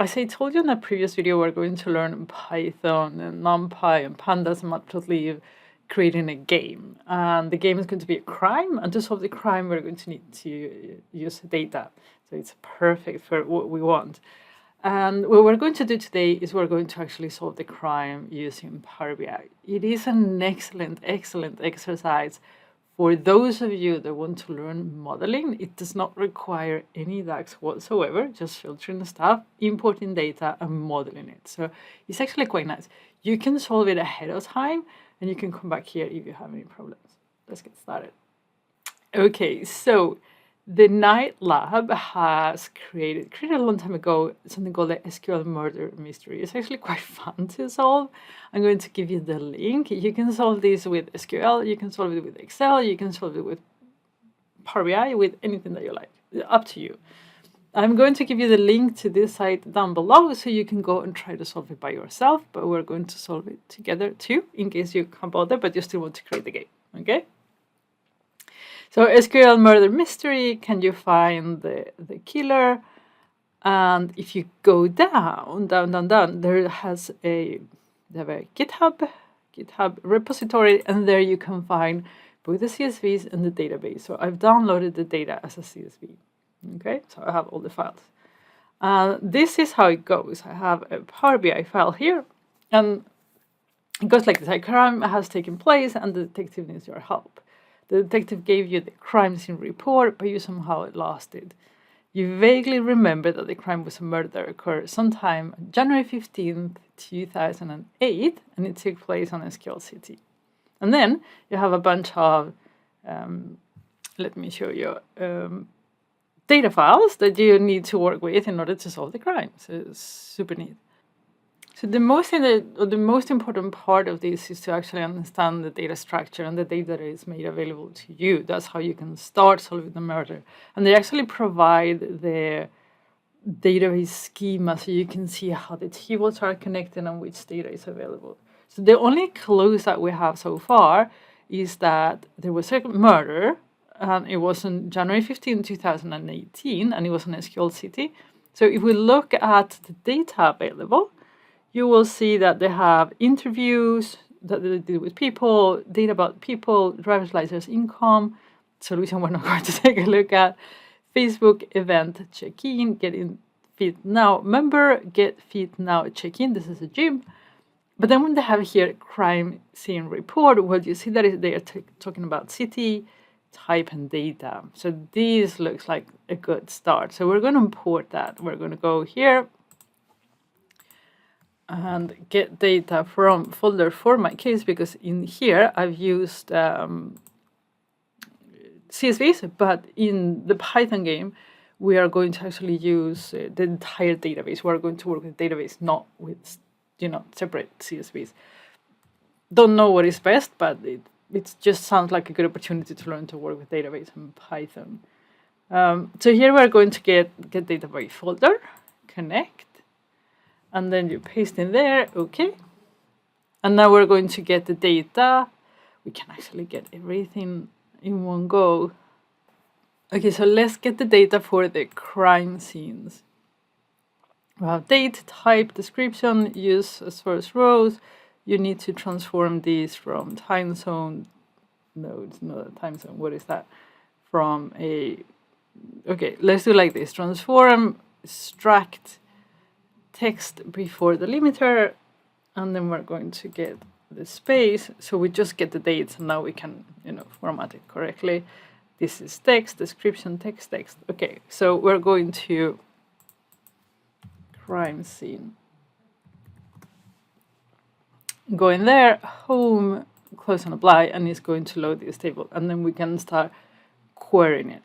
as I told you in a previous video, we're going to learn Python and NumPy and Pandas and Matplotlib, creating a game. And the game is going to be a crime. And to solve the crime, we're going to need to use data. So it's perfect for what we want. And what we're going to do today is we're going to actually solve the crime using Power BI. It is an excellent exercise for those of you that want to learn modeling. It does not require any DAX whatsoever, just filtering the stuff, importing data, and modeling it. So it's actually quite nice. You can solve it ahead of time, and you can come back here if you have any problems. Let's get started. Okay, so the Night Lab has created a long time ago something called the SQL murder mystery. It's actually quite fun to solve. I'm going to give you the link. You can solve this with SQL, you can solve it with Excel, you can solve it with Power BI, with anything that you like. Up to you. I'm going to give you the link to this site down below so you can go and try to solve it by yourself, but we're going to solve it together too, in case you can't bother, but you still want to create the game, okay? So SQL murder mystery, can you find the killer? And if you go down, there has they have a GitHub repository, and there you can find both the CSVs and the database. So I've downloaded the data as a CSV. Okay, so I have all the files. This is how it goes. I have a Power BI file here, and it goes like this. A crime has taken place, and the detective needs your help. The detective gave you the crime scene report, but you somehow lost it. You vaguely remember that the crime was a murder that occurred sometime January 15th, 2008, and it took place on SQL City. And then you have a bunch of, let me show you, data files that you need to work with in order to solve the crime. So it's super neat. So the most important part of this is to actually understand the data structure and the data that is made available to you. That's how you can start solving the murder. And they actually provide the database schema so you can see how the tables are connected and which data is available. So the only clues that we have so far is that there was a murder, and it was on January 15, 2018, and it was on SQL City. So if we look at the data available, you will see that they have interviews that they did with people, data about people, driver's license, income, solution we're not going to take a look at, Facebook event check-in, get in fit now member, get fit now check-in, this is a gym. But then when they have here crime scene report, well, you see that they are talking about city, type, and data. So this looks like a good start. So we're going to import that. We're going to go here and get data from folder for my case, because in here I've used CSVs, but in the Python game, we are going to actually use the entire database. We're going to work with database, not with, separate CSVs. Don't know what is best, but it just sounds like a good opportunity to learn to work with database in Python. So here we're going to get data by folder, connect, and then you paste in there, okay. And now we're going to get the data. We can actually get everything in one go. Okay, so let's get the data for the crime scenes. We have date, type, description, use as first rows. You need to transform these from time zone. No, it's not a time zone. What is that? From a, okay, let's do like this. Transform, extract text before the limiter, and then we're going to get the space. So we just get the dates, and now we can, format it correctly. This is text, description, text. Okay, so we're going to crime scene. Go in there, home, close and apply, and it's going to load this table, and then we can start querying it.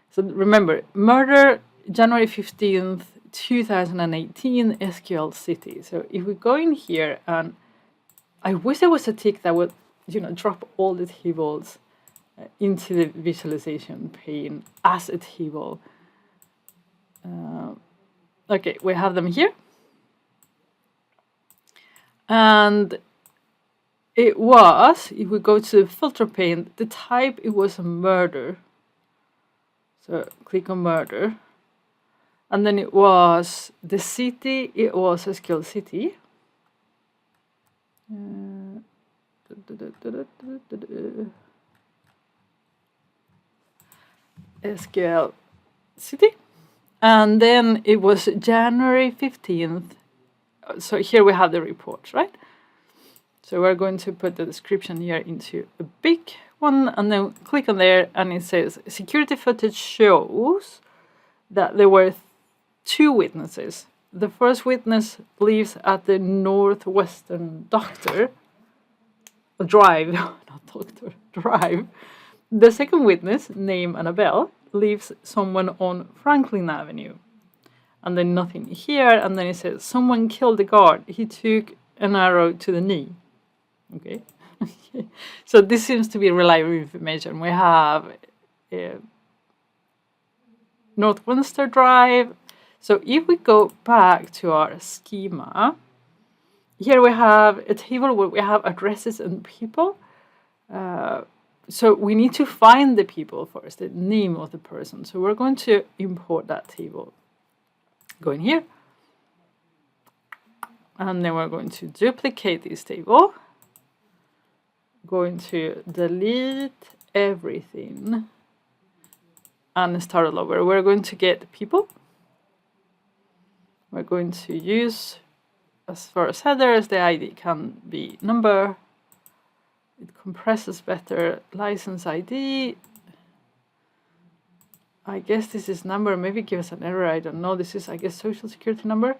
So remember, murder, January 15th, 2018, SQL City. So if we go in here, and I wish there was a tick that would, drop all the tables into the visualization pane as a table. Okay, we have them here. And it was, if we go to the filter pane, the type, it was a murder. So click on murder. And then it was the city, it was SQL City. SQL City. And then it was January 15th. So here we have the report, right? So we're going to put the description here into a big one and then click on there and it says security footage shows that there were 2 witnesses. The first witness lives at the Northwestern Drive, not doctor, Drive. The second witness, named Annabelle, lives someone on Franklin Avenue. And then nothing here, and then it says someone killed the guard. He took an arrow to the knee. Okay. So this seems to be reliable information. We have Northwestern Drive. So if we go back to our schema, here we have a table where we have addresses and people. So we need to find the people first, the name of the person. So we're going to import that table. Go in here. And then we're going to duplicate this table. Going to delete everything and start all over. We're going to get people. We're going to use, as far as headers, the ID can be number. It compresses better. License ID. I guess this is number. Maybe give us an error. I don't know. This is, I guess, social security number.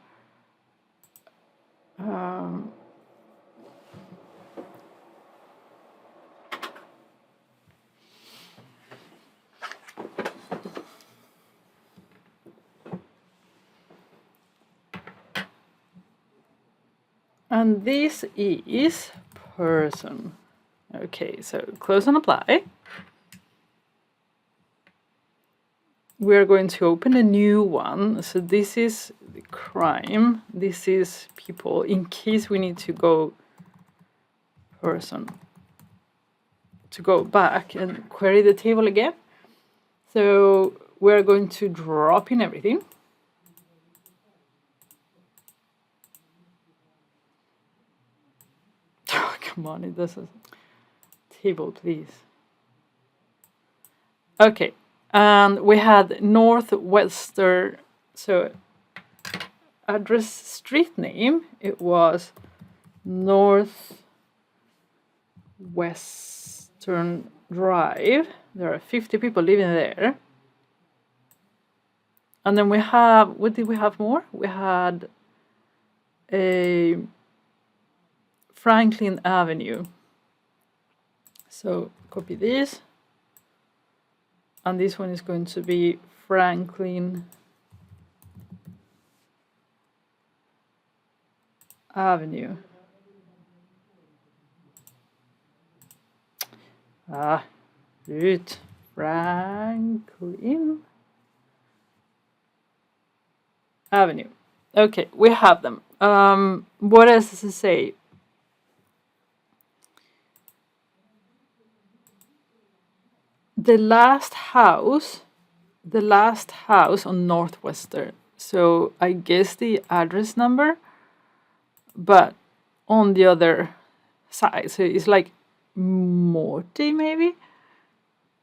And this is person. Okay, so close and apply. We're going to open a new one. So this is the crime. This is people, in case we need to go person. To go back and query the table again. So we're going to drop in everything. Oh, come on, it doesn't. Table, please. Okay. And we had Northwestern, so address street name, it was Northwestern Drive. There are 50 people living there. And then we have, what did we have more? We had a Franklin Avenue. So copy this. And this one is going to be Franklin Avenue. Root Franklin Avenue. Okay, we have them. What else does it say? The last house on Northwestern. So I guess the address number, but on the other side. So it's like Morty, maybe?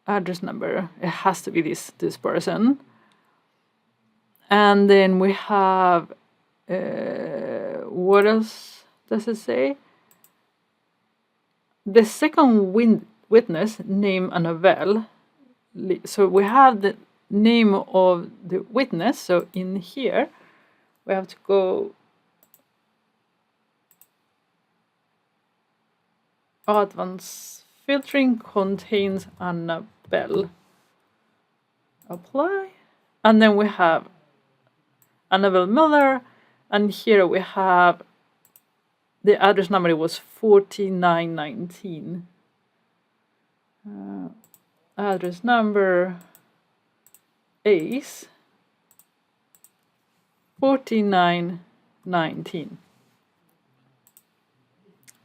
Address number. It has to be this person. And then we have, what else does it say? The second witness, named Annabelle. So we have the name of the witness. So in here, we have to go advanced filtering contains Annabelle. Apply. And then we have Annabelle Miller. And here we have the address number. It was 4919. Address number is 4919.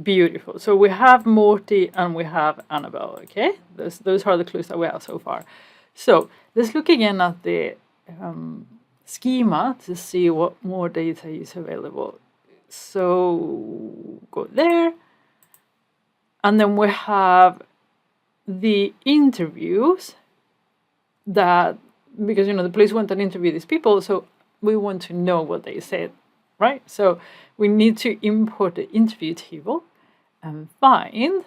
Beautiful. So we have Morty and we have Annabelle. Okay, those are the clues that we have so far. So let's look again at the schema to see what more data is available. So go there. And then we have the interviews that, because the police went and interviewed these people, so we want to know what they said, right? So we need to import the interview table and find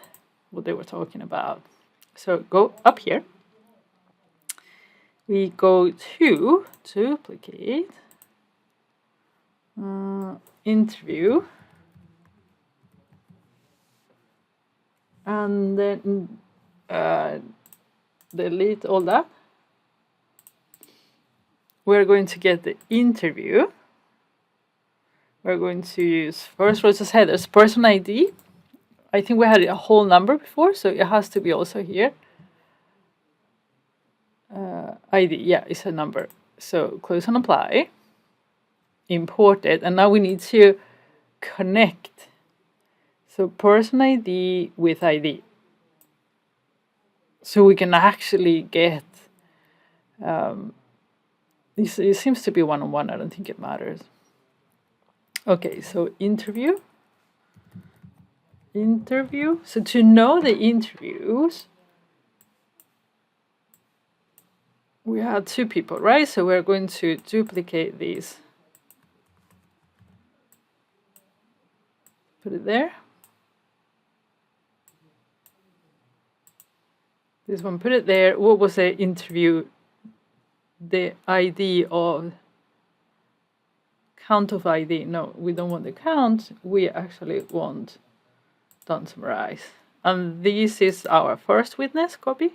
what they were talking about. So go up here. We go to duplicate, interview, and then delete all that. We're going to get the interview. We're going to use first row as headers, person ID. I think we had a whole number before, so it has to be also here. ID, yeah, it's a number. So close and apply. Import it, and now we need to connect. So person ID with ID. So we can actually get, it seems to be one-on-one, I don't think it matters. Okay, so interview. So to know the interviews, we had 2 people, right? So we're going to duplicate these. Put it there. This one, put it there. What was the interview? The ID of count of ID. No, we don't want the count. We actually want don't summarize. And this is our first witness copy.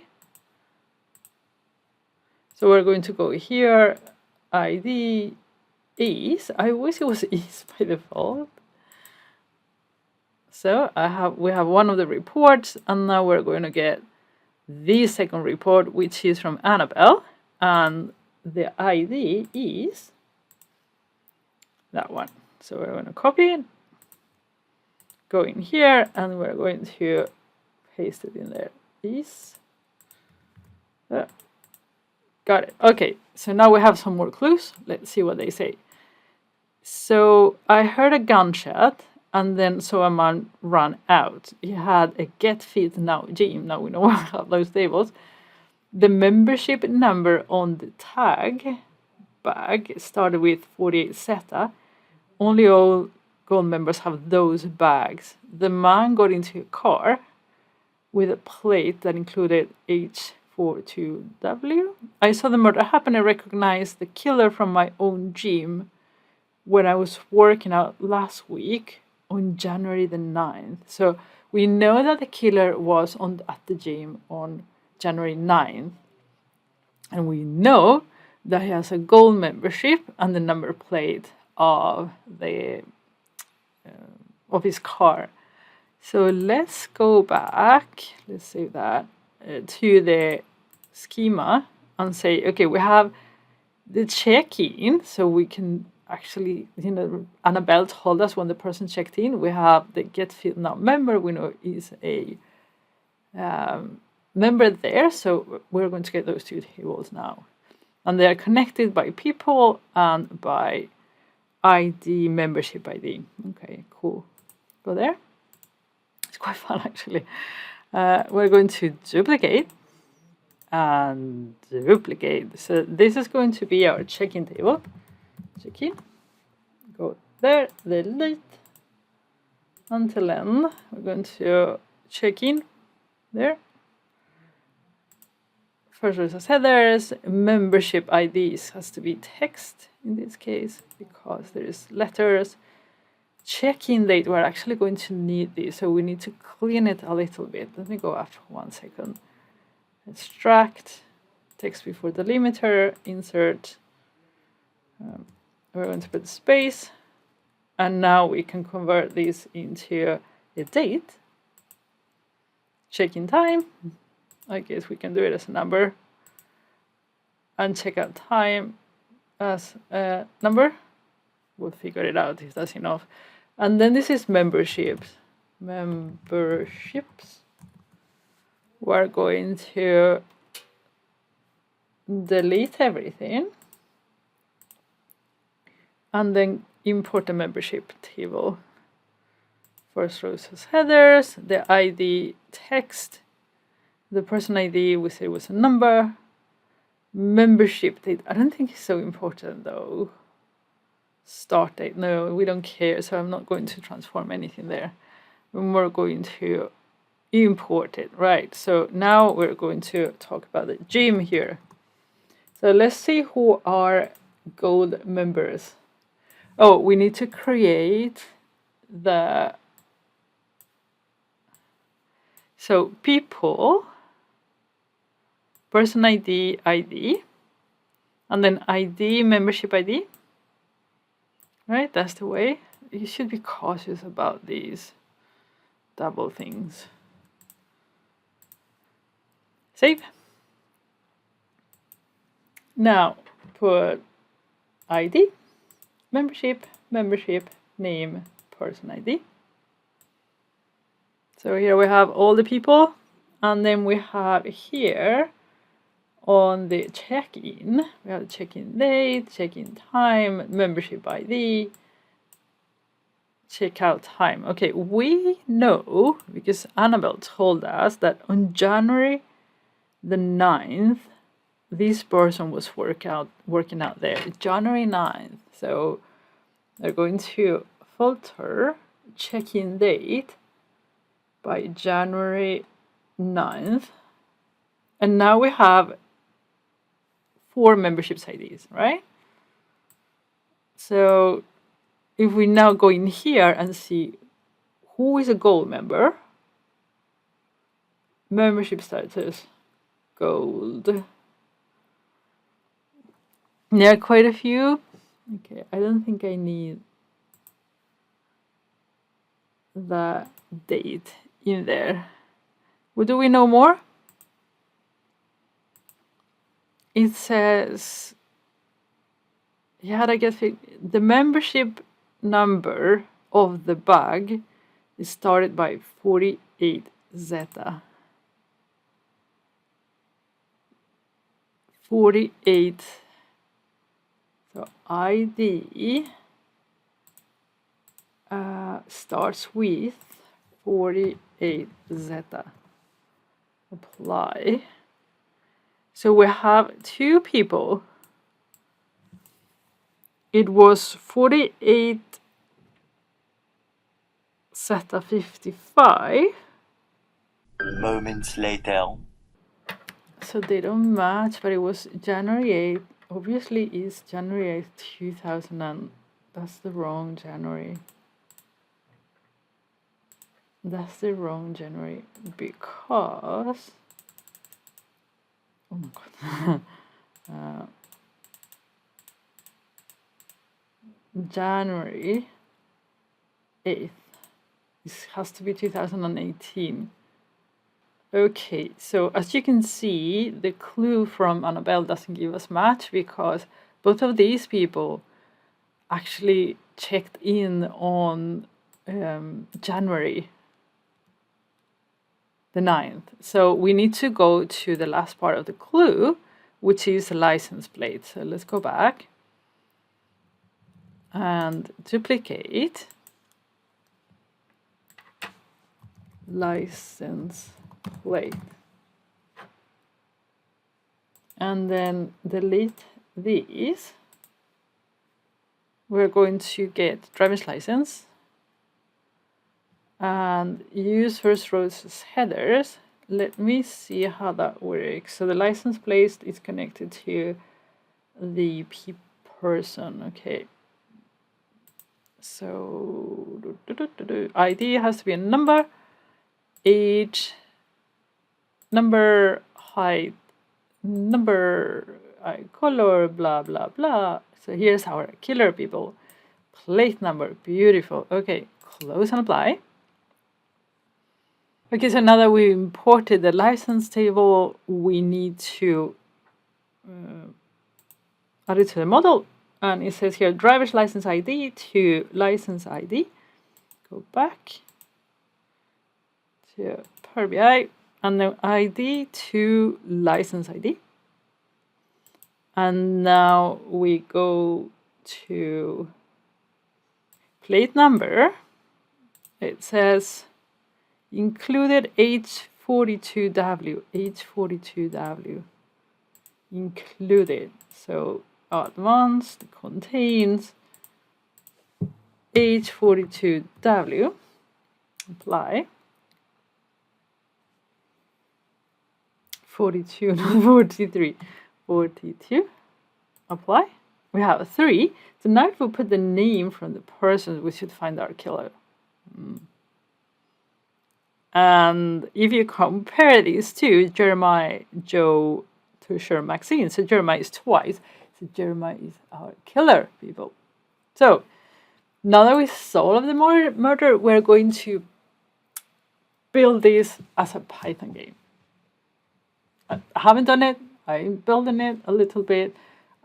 So we're going to go here. ID is. I wish it was is by default. So we have one of the reports, and now we're going to get the second report, which is from Annabelle, and the ID is that one. So we're going to copy it, go in here, and we're going to paste it in there. Is got it. Okay, so now we have some more clues. Let's see what they say. So I heard a gunshot, and then saw a man run out. He had a get fit now gym. Now we know about those tables. The membership number on the tag bag started with 48 SETA. Only all gold members have those bags. The man got into a car with a plate that included H42W. I saw the murder happen. I recognized the killer from my own gym when I was working out last week on January the 9th. So we know that the killer was at the gym on January 9th. And we know that he has a gold membership and the number plate of his car. So let's go back, let's save that, to the schema and say, okay, we have the check-in, so we can actually, Annabelle told us when the person checked in. We have the get fit now member, we know is a member there, so we're going to get those 2 tables now. And they are connected by people and by ID, membership ID. Okay, cool. Go there. It's quite fun, actually. We're going to duplicate and duplicate. So this is going to be our check-in table. Check-in. Go there, delete. Until end, we're going to check in there. First row as headers, membership IDs has to be text in this case because there is letters. Check-in date, we're actually going to need this, so we need to clean it a little bit. Let me go after 1 second. Extract, text before delimiter, insert. We're going to put space, and now we can convert this into a date. Check-in time. I guess we can do it as a number. And checkout time as a number. We'll figure it out if that's enough. And then this is memberships. Memberships. We're going to delete everything. and then import the membership table. First row says headers, the ID text, the person ID we say was a number, membership date. I don't think it's so important though. Start date, no, we don't care, so I'm not going to transform anything there. We're going to import it, right? So now we're going to talk about the gym here. So let's see who are gold members. Oh, we need to create the, so people, person ID, and then ID, membership ID, right? That's the way. You should be cautious about these double things. Save. Now put ID, membership, name, person ID. So here we have all the people, and then we have here on the check-in, we have the check-in date, check-in time, membership ID, checkout time. Okay, we know, because Annabelle told us that on January the 9th, this person was working out there, January 9th. So they're going to filter check-in date by January 9th. And now we have 4 memberships IDs, right? So if we now go in here and see who is a gold member, membership status, gold. There are quite a few. Okay, I don't think I need the date in there. Well, do we know more? It says, yeah, I guess the membership number of the bug is started by 48 zeta. 48. So ID starts with 48 zeta. Apply. So we have 2 people. It was 48 zeta 55. Moments later. So they don't match, but it was January 8th. Obviously, it's January 8th, 2000, and that's the wrong January. That's the wrong January because, oh my god, January 8th. This has to be 2018. Okay, so as you can see, the clue from Annabelle doesn't give us match because both of these people actually checked in on January the 9th. So we need to go to the last part of the clue, which is the license plate. So let's go back and duplicate license plate. And then delete these. We're going to get driver's license and use first rows as headers. Let me see how that works. So the license plate is connected to the person. Okay. So ID has to be a number, age, number, height, number, color, blah, blah, blah. So here's our killer people. Plate number, beautiful. Okay, close and apply. Okay, so now that we imported the license table, we need to add it to the model. And it says here, driver's license ID to license ID. Go back to Power BI, and then ID to license ID. And now we go to plate number, it says included H42W, H42W, included. So advanced contains H42W, apply. 42, not 43, 42, apply. We have 3. So now if we put the name from the person, we should find our killer. And if you compare these two, Jeremiah, Joe, Tusher, Maxine, so Jeremiah is twice. So Jeremiah is our killer, people. So now that we solved the murder, we're going to build this as a Python game. I haven't done it. I'm building it a little bit.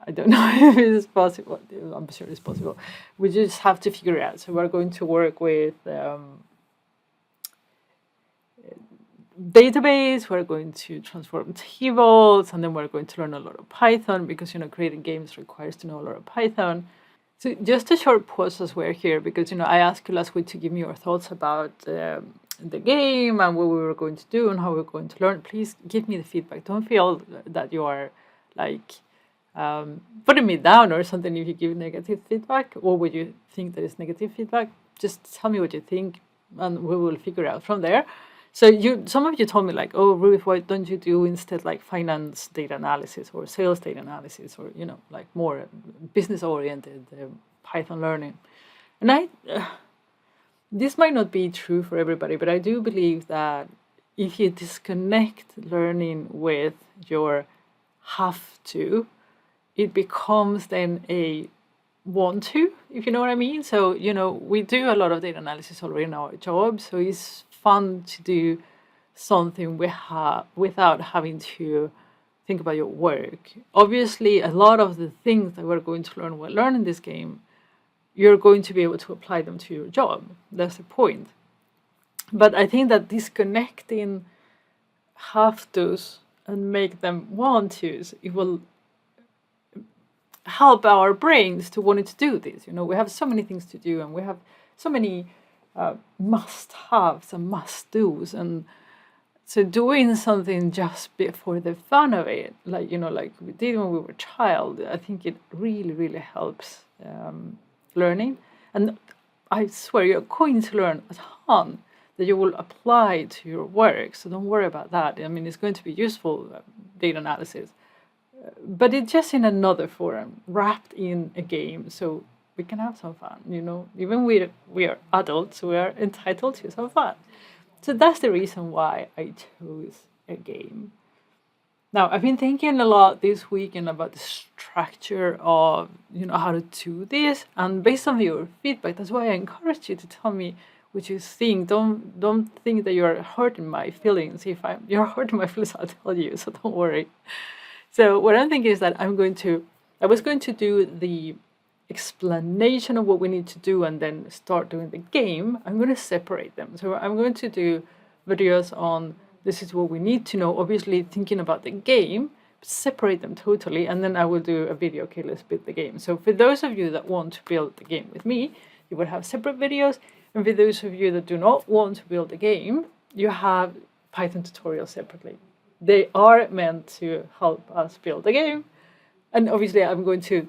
I don't know if it is possible. I'm sure it's possible. We just have to figure it out. So we're going to work with database. We're going to transform tables, and then we're going to learn a lot of Python because creating games requires to know a lot of Python. So just a short pause as we're here because I asked you last week to give me your thoughts about the game and what we were going to do and how we're going to learn. Please give me the feedback. Don't feel that you are like putting me down or something if you give negative feedback or what you think that is negative feedback. Just tell me what you think and we will figure out from there. So some of you told me like, oh, Ruth, why don't you do instead like finance data analysis or sales data analysis or, like more business-oriented Python learning. And this might not be true for everybody, but I do believe that if you disconnect learning with your have to, it becomes then a want to, if you know what I mean. So, we do a lot of data analysis already in our job. So it's fun to do something without having to think about your work. Obviously, a lot of the things that we're going to learn while learning this game, you're going to be able to apply them to your job. That's the point. But I think that disconnecting have to's and make them want to's, it will help our brains to want to do this. We have so many things to do and we have so many must-haves and must-dos, and so doing something just for the fun of it, like like we did when we were a child, I think it really, really helps learning. And I swear you're going to learn a ton that you will apply to your work. So don't worry about that. I mean, it's going to be useful data analysis, but it's just in another form, wrapped in a game. So we can have some fun, Even we are adults, we are entitled to some fun. So that's the reason why I chose a game. Now, I've been thinking a lot this weekend about the structure of, how to do this. And based on your feedback, that's why I encourage you to tell me what you think. Don't think that you're hurting my feelings. If you're hurting my feelings, I'll tell you, so don't worry. So what I'm thinking is that I was going to do the explanation of what we need to do and then start doing the game. I'm going to separate them. So I'm going to do videos on this is what we need to know, obviously thinking about the game, separate them totally, and then I will do a video, okay, let's build the game. So for those of you that want to build the game with me, you will have separate videos, and for those of you that do not want to build the game, you have Python tutorials separately. They are meant to help us build the game. And obviously, I'm going to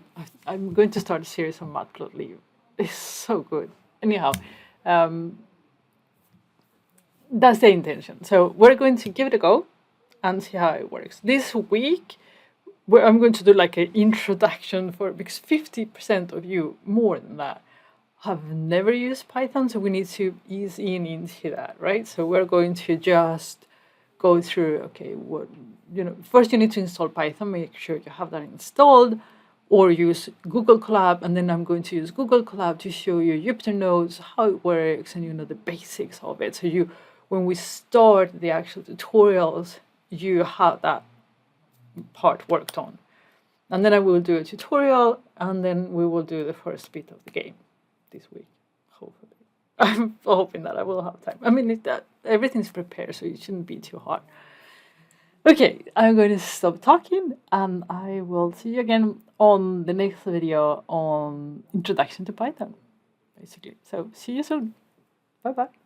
start a series on Matplotlib. It's so good. Anyhow, that's the intention. So we're going to give it a go and see how it works. This week, I'm going to do like an introduction because 50% of you, more than that, have never used Python. So we need to ease into that, right? So we're going to just go through, okay, first you need to install Python, make sure you have that installed, or use Google Colab, and then I'm going to use Google Colab to show you Jupyter Notes, how it works, and the basics of it. So when we start the actual tutorials, you have that part worked on. And then I will do a tutorial, and then we will do the first bit of the game this week, hopefully. I'm hoping that I will have time. I mean, everything's prepared, so it shouldn't be too hard. Okay, I'm going to stop talking, and I will see you again on the next video on Introduction to Python. basically. So see you soon. Bye bye.